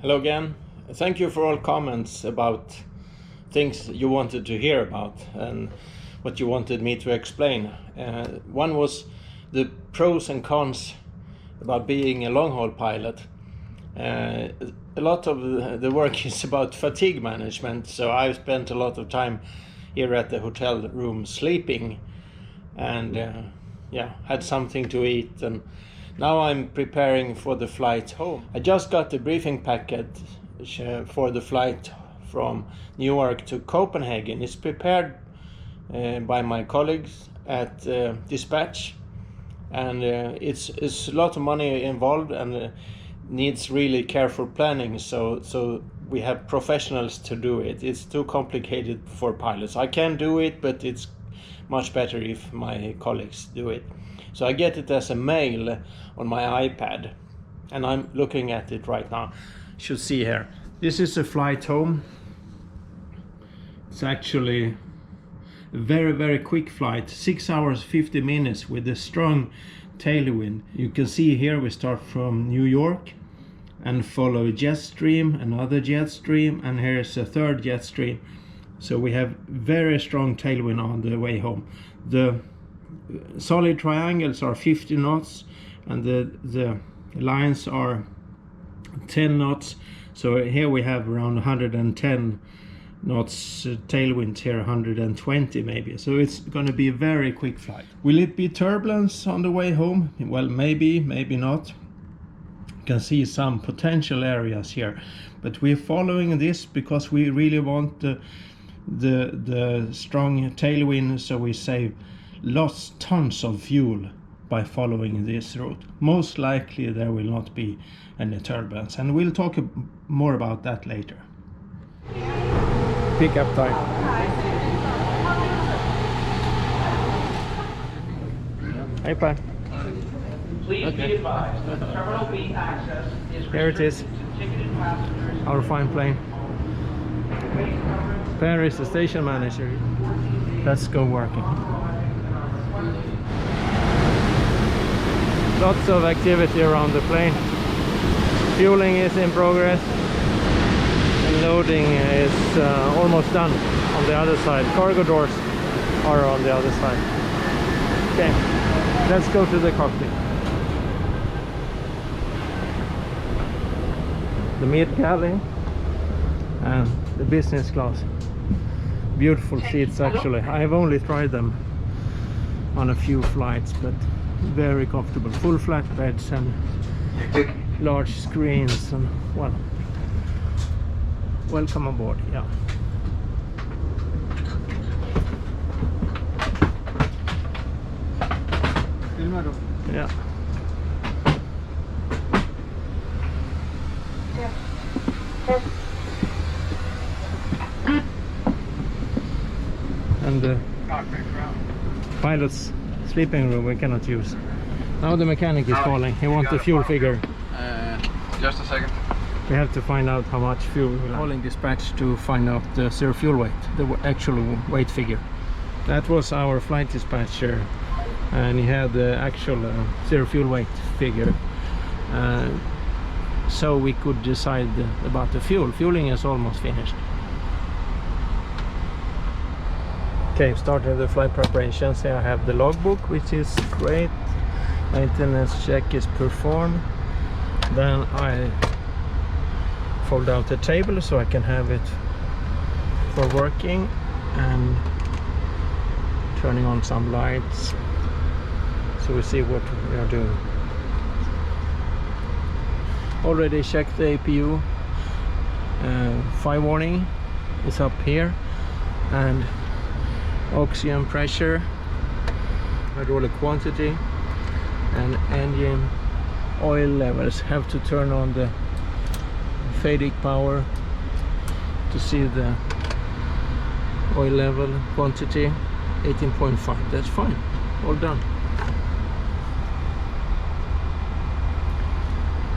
Hello again. Thank you for all comments about things you wanted to hear about and what you wanted me to explain. One was the pros and cons about being a long-haul pilot. A lot of the work is about fatigue management, so I've spent a lot of time here at the hotel room sleeping and had something to eat, and now I'm preparing for the flight home. I just got the briefing packet for the flight from Newark to Copenhagen. It's prepared by my colleagues at dispatch, and it's a lot of money involved and needs really careful planning, so we have professionals to do it. It's too complicated for pilots. I can do it, but it's much better if my colleagues do it. So I get it as a mail on my iPad, and I'm looking at it right now. You should see here. This is a flight home. It's actually a very, very quick flight, 6 hours 50 minutes with a strong tailwind. You can see here we start from New York and follow a jet stream, another jet stream, and here's a third jet stream. So we have very strong tailwind on the way home. The solid triangles are 50 knots and the lines are 10 knots. So here we have around 110 knots tailwind, here 120 maybe. So it's going to be a very quick flight. Will it be turbulence on the way home? Well, maybe not. You can see some potential areas here, but we're following this because we really want the strong tailwind, so we save tons of fuel by following this route. Most likely there will not be any turbulence, and we'll talk more about that later. Pickup time. Hey, Pat. Please be advised that Terminal B access is Here it is, ticketed passengers. our fine plane. Per is the station manager. Let's go working. Lots of activity around the plane. Fueling is in progress and loading is almost done on the other side. Cargo doors are on the other side. Okay, let's go to the cockpit. The mid-galley and the business class. Beautiful seats actually. I've only tried them on a few flights, but very comfortable. Full flat beds and large screens, and well, welcome aboard. Yeah. Yeah. And the pilot's sleeping room we cannot use. Now the mechanic is calling. He wants the fuel figure. Just a second. We have to find out how much fuel we'll have. Calling dispatch to find out the zero fuel weight, the actual weight figure. That was our flight dispatcher, and he had the actual zero fuel weight figure. So we could decide about the fuel. Fueling is almost finished. Okay, started the flight preparations. Here I have the logbook, which is great. Maintenance check is performed. Then I fold out the table so I can have it for working, and turning on some lights so we see what we are doing. Already checked the APU. Fire warning is up here, and oxygen pressure, hydraulic quantity, and engine oil levels. Have to turn on the FADIC power to see the oil level quantity. 18.5. That's fine. All done.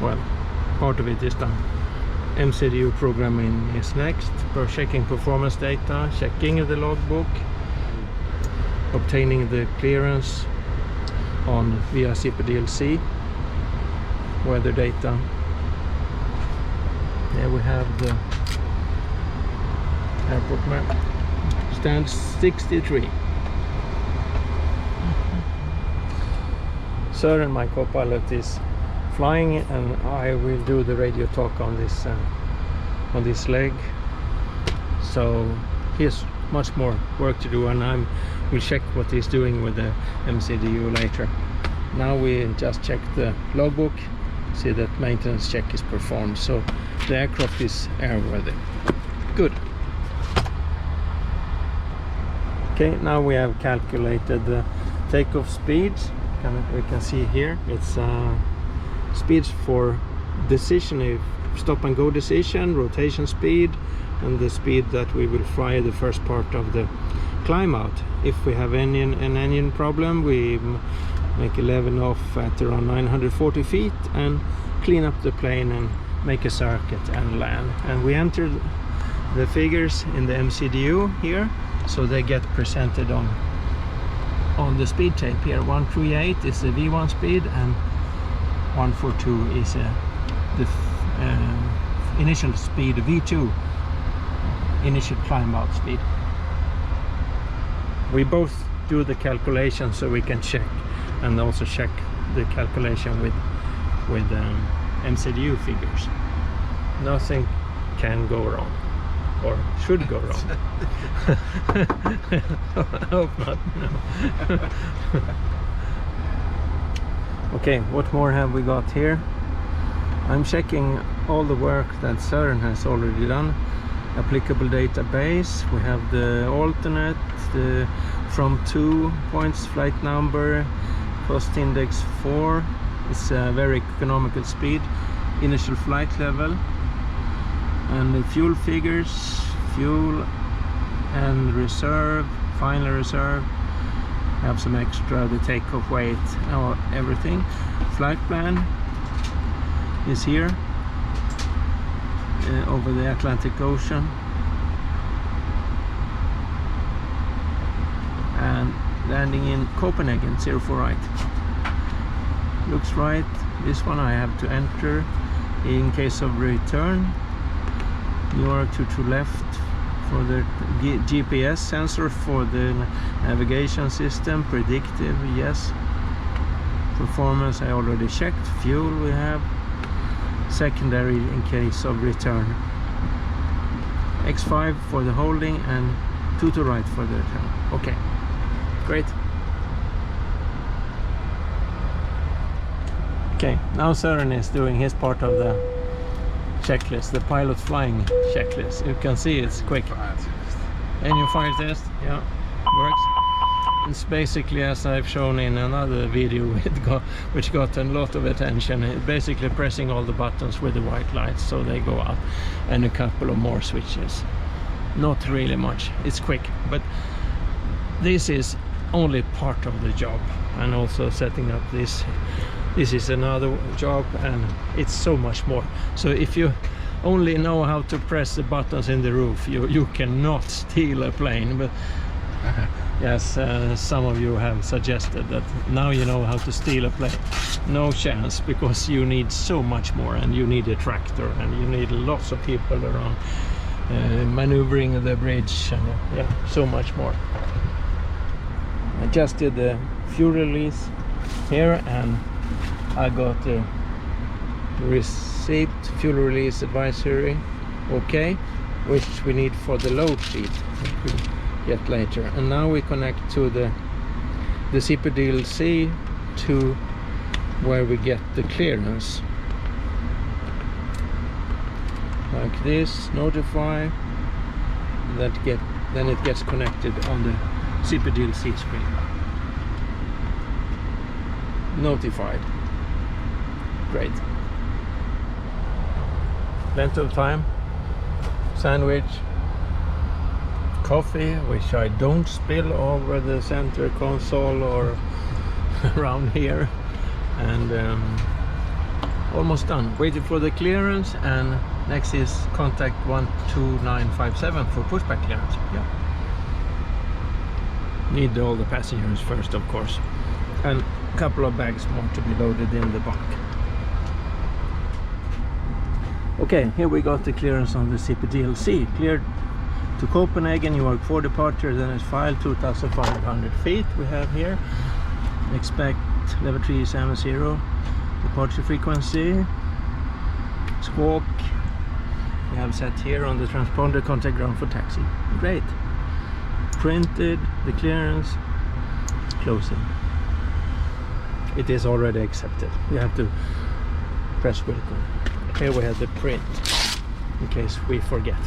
Well, part of it is done. MCDU programming is next. We're checking performance data, checking the logbook, obtaining the clearance on via ZipDLC, weather data, we have the airport map. Stand 63. Søren, my co-pilot, is flying, and I will do the radio talk on this leg. So he has much more work to do, and I will check what he's doing with the MCDU later. Now we just check the logbook, see that maintenance check is performed, so the aircraft is airworthy. Good. Okay, now we have calculated the takeoff speeds. We can see here it's speeds for decision, stop and go decision, rotation speed, and the speed that we will fly the first part of the climb out. If we have an engine problem, we make 11 off at around 940 feet and clean up the plane and make a circuit and land. And we enter the figures in the MCDU here, so they get presented on the speed tape here. 138 is the V1 speed, and 142 is the initial speed, V2 initial climb out speed. We both do the calculation so we can check, and also check the calculation with MCDU figures. Nothing can go wrong, or should go wrong. I hope not. No. Okay, what more have we got here? I'm checking all the work that Søren has already done. Applicable database, we have the alternate, the from 2 points flight number, cost index 4, it's a very economical speed, initial flight level, and the fuel figures, fuel and reserve, final reserve, have some extra, the takeoff weight, everything. Flight plan is here over the Atlantic Ocean, and landing in Copenhagen, 04 right. Looks right. This one I have to enter in case of return. Newark to left for the GPS sensor for the navigation system. Predictive, yes. Performance I already checked. Fuel we have. Secondary in case of return. X5 for the holding and 2 to right for the return. Okay, great. Okay, now Søren is doing his part of the checklist, the pilot flying checklist. You can see it's quick. Engine fire test, yeah, works. It's basically as I've shown in another video which got a lot of attention. It's basically pressing all the buttons with the white lights so they go up, and a couple of more switches. Not really much, it's quick, but this is only part of the job. And also setting up this is another job, and it's so much more. So if you only know how to press the buttons in the roof, you cannot steal a plane. But yes, some of you have suggested that now you know how to steal a plane. No chance, because you need so much more, and you need a tractor, and you need lots of people around maneuvering the bridge, and yeah, so much more. I just did the fuel release here, and I got the receipt, fuel release advisory, okay, which we need for the load sheet get later. And now we connect to the CPDLC to where we get the clearance, like this. Notify, then it gets connected on the CPDLC screen. Notified. Great. Plenty of time. Sandwich, coffee, which I don't spill over the center console or around here, and almost done. Waiting for the clearance, and next is contact 12957 for pushback clearance. Yeah. Need all the passengers first, of course, and a couple of bags more to be loaded in the bunk. Okay, here we got the clearance on the CPDLC. Cleared to Copenhagen, Newark for departure, then it's filed 2,500 feet we have here. Expect level 370, departure frequency, squawk. We have set here on the transponder, contact ground for taxi. Great. Printed, the clearance, closing. It is already accepted. You have to press welcome. Here we have the print, in case we forget.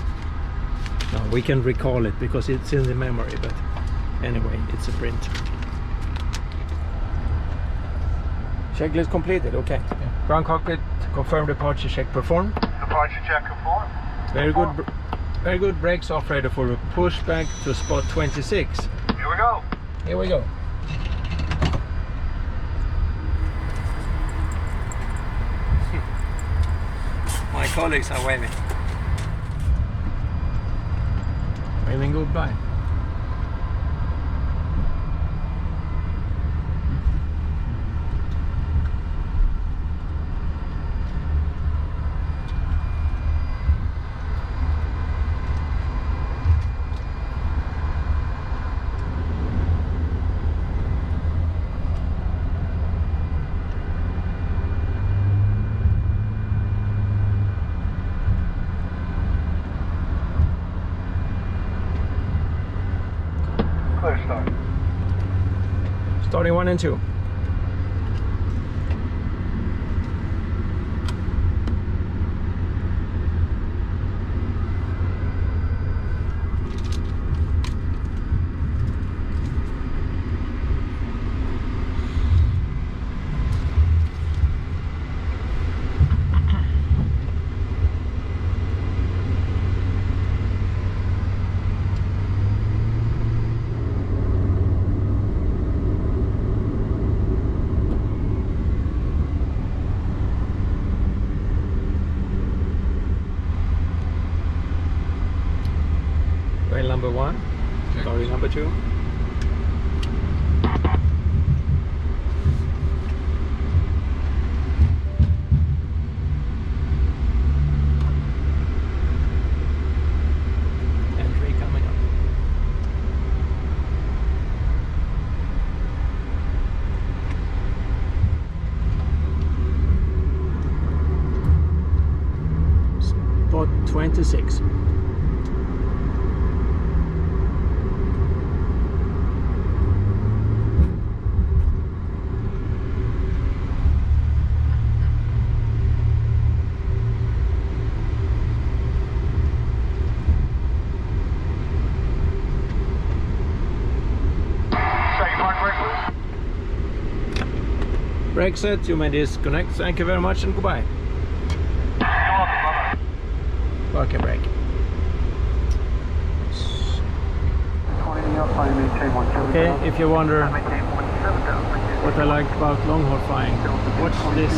No, we can recall it because it's in the memory, but anyway, it's a print. Checklist completed, okay. Yeah. Ground cockpit, confirm departure check performed. Departure check performed. Very good, very good. Brakes off, ready for a pushback to spot 26. Here we go. Here we go. My colleagues are waving. Waving goodbye. Clear start. Starting 1 and 2. Rail number 1, starting number 2. Entry coming up. Spot 26. Brake set, you may disconnect. Thank you very much and goodbye. You're welcome, bye-bye. Parking brake. Okay, if you wonder what I like about long haul flying, watch this.